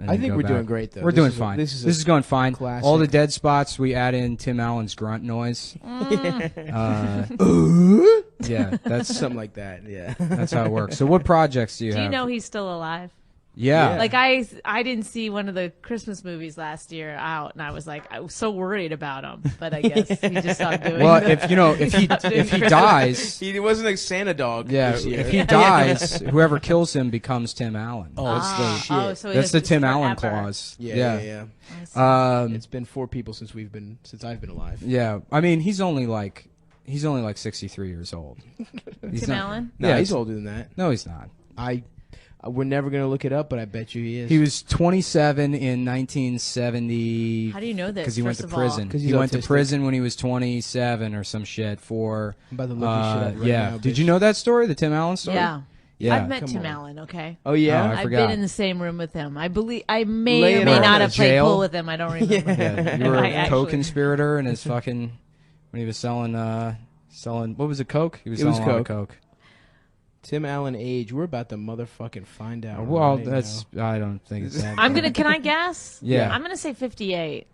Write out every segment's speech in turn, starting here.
And I then think go we're back. doing great, though. We're doing fine. This is going fine. classic. All the dead spots, we add in Tim Allen's grunt noise. Yeah, that's something like that. Yeah, that's how it works. So what projects do you have? Do you know he's still alive? Yeah. Like I didn't see one of the Christmas movies last year out, and I was so worried about him. But I guess he just stopped doing. Well, if he dies, he wasn't a Santa dog. yeah. This year. If he dies, whoever kills him becomes Tim Allen. Oh, shit. So That's the Tim forever. Allen clause. Yeah. Um, It's been 4 people since I've been alive. yeah. I mean, he's only like 63 years old. Tim Allen? No, Yeah, he's older than that. No, he's not. We're never gonna look it up, but I bet you he is. He was 27 in 1970. How do you know this? Because he went to first of all? prison. 'Cause he's He went to autistic. prison when he was 27 or some shit for. I'm about to look his shit up right yeah. now, Did bitch. you know that story, the Tim Allen story? Yeah. Yeah. I've met Come Tim on. Allen. Okay. Oh yeah. Oh, I I've forgot. been in the same room with him. I believe I may Laying or may around not in have played jail? pool with him. I don't remember. Yeah, you were I a actually- co-conspirator in his fucking when he was selling what was it, coke? He was It was selling a lot of coke. coke. Tim Allen age. We're about to motherfucking find out. Well, right that's now. I don't think it's that. I'm gonna. Can I guess? Yeah. I'm gonna say 58.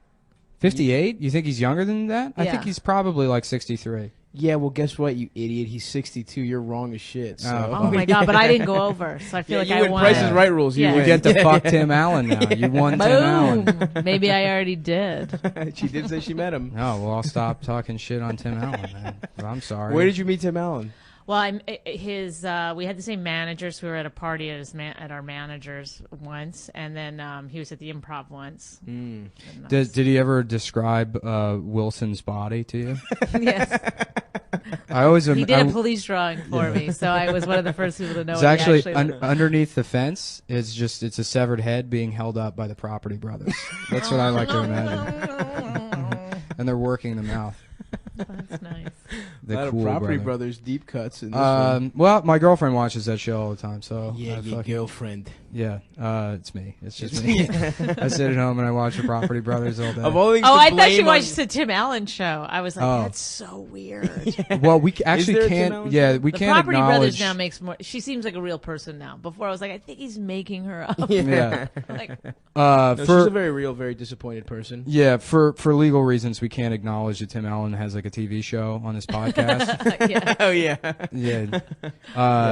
58. You think he's younger than that? I think Yeah. he's probably like 63. Yeah. Well, guess what, you idiot? He's 62. You're wrong as shit. So. Oh my god! But I didn't go over, so I feel like you I win won. Price is Right rules. You Yeah. You win. get to fuck Tim Allen now. You won Tim Allen. Boom. Maybe I already did. She did say she met him. Oh well, I'll stop talking shit on Tim Allen. Man. I'm sorry. Where did you meet Tim Allen? Well, we had the same managers. We were at a party at our managers once, and then he was at the Improv once. Did he ever describe Wilson's body to you? Yes, I always he did a police drawing for me, so I was one of the first people to know. It's what he actually looked like. underneath the fence. It's a severed head being held up by the Property Brothers. That's what I like to imagine. And they're working the mouth. That's nice. The a lot cool of Property brother. Brothers deep cuts in this one. Well, my girlfriend watches that show all the time, so Yeah, I your fucking- girlfriend. Yeah, it's me. It's just me. I sit at home and I watch the Property Brothers all day. Of all things Oh, to I thought blame you on- watched the Tim Allen show. I was like, Oh. that's so weird. Well, we there actually a Tim can't. Allen Yeah, show? we The can't Property acknowledge. Brothers now makes more. She seems like a real person now. Before I was like, I think he's making her up. Yeah. Like, No, she's for a very real, very disappointed person. yeah, for legal reasons, we can't acknowledge that Tim Allen has like a TV show on his podcast. yeah. Oh yeah. Yeah,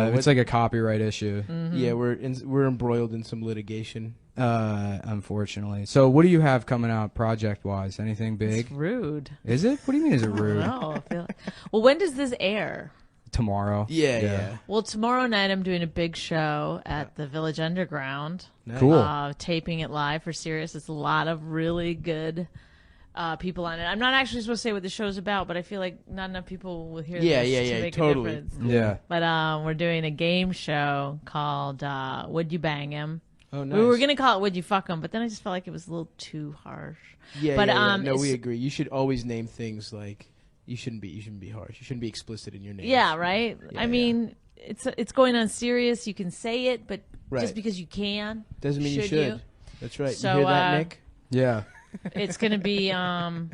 what- it's like a copyright issue. Yeah, we're embroiled in some litigation. Unfortunately. So, what do you have coming out project wise? Anything big? It's rude. Is it? What do you mean? Is it rude? No, I feel like, well, when does this air? Tomorrow. Yeah. Well, tomorrow night I'm doing a big show at the Village Underground. Nice. Cool. Taping it live for Sirius. It's a lot of really good people on it. I'm not actually supposed to say what the show's about, but I feel like not enough people will hear Yeah, this yeah, to yeah, make totally. a difference. Yeah. But we're doing a game show called Would You Bang Him? Oh, nice. We were going to call it Would You Fuck Him, but then I just felt like it was a little too harsh. Yeah, But, yeah. No, it's- we agree. You should always name things like you shouldn't be harsh. You shouldn't be explicit in your name. Yeah, right? Yeah, I mean, it's going on Sirius. You can say it, but Right. just because you can Doesn't mean you should. That's right. So, you hear that, Nick? Yeah. It's going to be Dan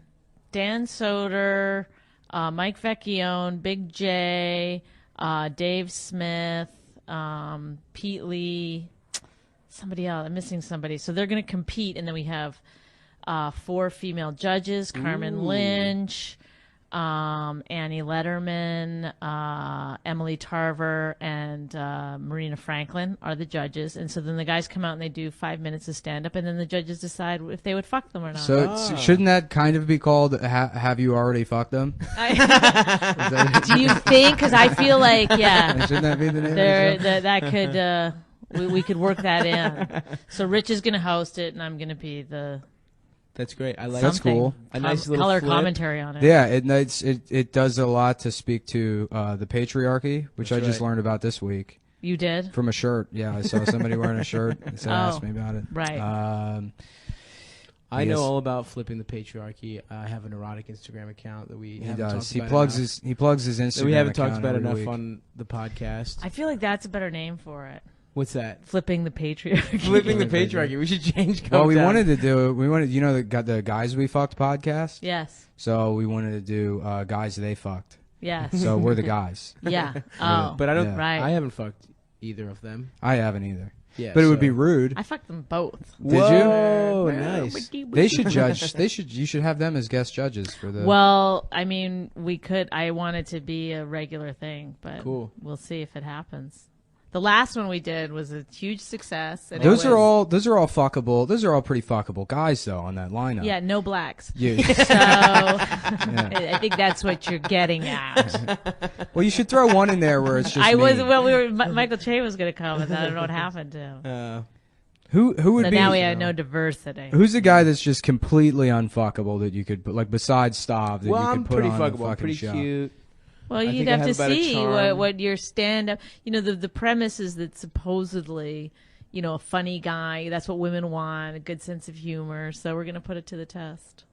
Soder, Mike Vecchione, Big J, Dave Smith, Pete Lee, somebody else. I'm missing somebody. So they're going to compete, and then we have 4 female judges: Carmen Lynch, Annie Letterman, Emily Tarver, and Marina Franklin are the judges. And so then the guys come out and they do 5 minutes of stand-up, and then the judges decide if they would fuck them or not. So shouldn't that kind of be called "Have you already fucked them"? Do you think? Because I feel like, yeah, Shouldn't that be the name? Of the show? that could we could work that in. So Rich is going to host it, and I'm going to be the That's great. I like That's something. cool. A nice little color flip. commentary on it. Yeah, it does a lot to speak to the patriarchy, which That's I just right. learned about this week You did? from a shirt. Yeah, I saw somebody wearing a shirt. So asked me about it. Right. I Yes. know all about flipping the patriarchy. I have an erotic Instagram account that we He haven't does. talked He about plugs enough. his Instagram. That we haven't talked account about every enough week. on the podcast. I feel like that's a better name for it. What's that? Flipping the patriarchy. Flipping the patriarchy. We should change. Well, we Comes Out. wanted to do. We wanted, the Guys We Fucked podcast. Yes. So we wanted to do Guys They Fucked. Yes. So we're the guys. Yeah. Oh. but I don't. Yeah. Right. I haven't fucked either of them. I haven't either. Yeah, but it would be so- rude. I fucked them both. Did you? Whoa, nice. They should judge. You should have them as guest judges for the. Well, I mean, we could. I want it to be a regular thing, but Cool. we'll see if it happens. The last one we did was a huge success. And those it are was- all fuckable. Those are all pretty fuckable guys though on that lineup. Yeah, no blacks. You, So I think that's what you're getting at. well, you should throw one in there where it's just. I was me. well. Michael Che was going to come, and I don't know what happened to him. Who would So be? now we have no diversity. Who's the guy that's just completely unfuckable that you could put, like besides Stav that Well, you could I'm put pretty on a fuckable. fucking I'm pretty show? cute. Well, I you'd think I have have to about a see charm. what your stand up. You know, the premise is that supposedly, you know, a funny guy. That's what women want. A good sense of humor. So we're going to put it to the test.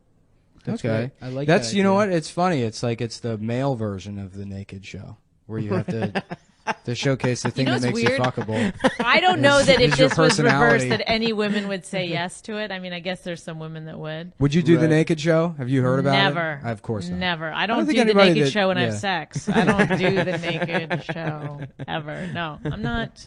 That's Okay, great. I like that's that you know idea. what? It's funny. It's like it's the male version of the naked show where you have to showcase the thing know that makes what's weird? you fuckable. I don't know that if is your this was reversed, personality. that any women would say yes to it. I mean, I guess there's some women that would. Would you do the Right. naked show? Have you heard about Never. it? Of course not. Never. I don't don't think do the anybody naked that- show when I yeah. have sex. I don't do the naked show ever. No, I'm not.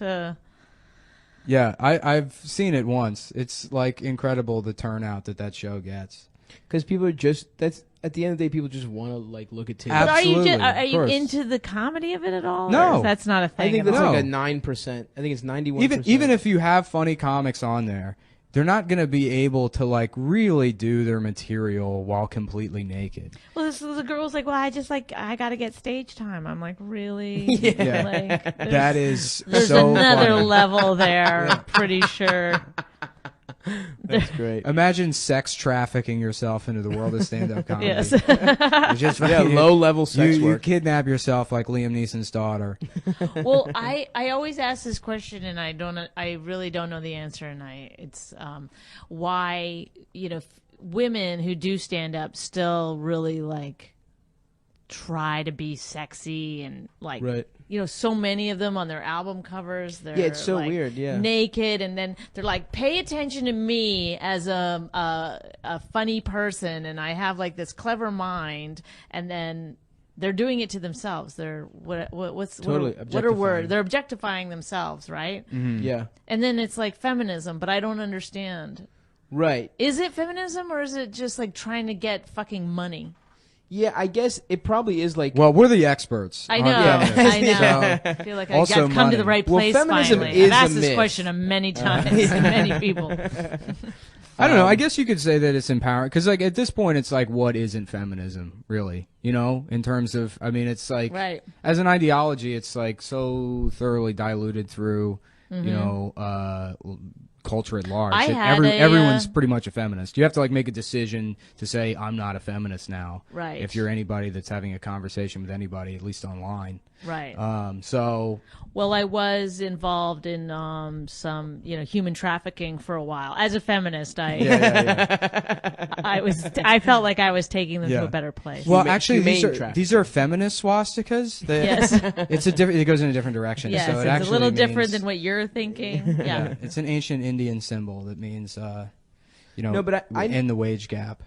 Yeah, I've seen it once. It's like incredible the turnout that show gets. Because people are just that's at the end of the day, people just want to like look at titties. But are you Absolutely, are of you course. into the comedy of it at all? No. Or is that's not a thing. I think at that's all? like No. a 9%. I think it's 91%. Even if you have funny comics on there, they're not going to be able to like really do their material while completely naked. Well, the girl's like, well, I got to get stage time. I'm like, really? Yeah. Like, That is there's so another funny. level there. I'm pretty sure. that's great. Imagine sex trafficking yourself into the world of stand-up comedy. Yes. You just Yeah, fucking- low level sex you work. kidnap yourself like Liam Neeson's daughter. Well, I always ask this question, and I really don't know the answer, and it's why women who do stand up still really like try to be sexy and like Right. so many of them on their album covers they're Yeah, it's so like, weird, yeah. naked, and then they're like, pay attention to me as a funny person, and I have like this clever mind, and then they're doing it to themselves. They're what's Totally what are objectifying. words? They're objectifying themselves, right? Yeah. And then it's like feminism, but I don't understand. Right. Is it feminism, or is it just like trying to get fucking money? Yeah, I guess it probably is like. Well, we're the experts. I on know. feminists, I know. so- I feel like Also I've come to the money. right Well, place feminism finally. is I've asked a this myth. question many times to many people. I don't know. I guess you could say that it's empowering because, like, at this point, it's like, what isn't feminism, really? In terms of, I mean, it's like, Right. as an ideology, it's like so thoroughly diluted through, culture at large. I that had everyone's pretty much a feminist. You have to like make a decision to say, I'm not a feminist now. Right. If you're anybody that's having a conversation with anybody, at least online. Right. So Well, I was involved in some, human trafficking for a while. As a feminist, I felt like I was taking them Yeah. to a better place. well, Huma- actually, humane these are feminist swastikas. Yes. It's a different. It goes in a different direction. Yes, so it it's actually a little different means- than what you're thinking. Yeah. Yeah, it's an ancient Indian symbol that means, No, but I- end the wage gap.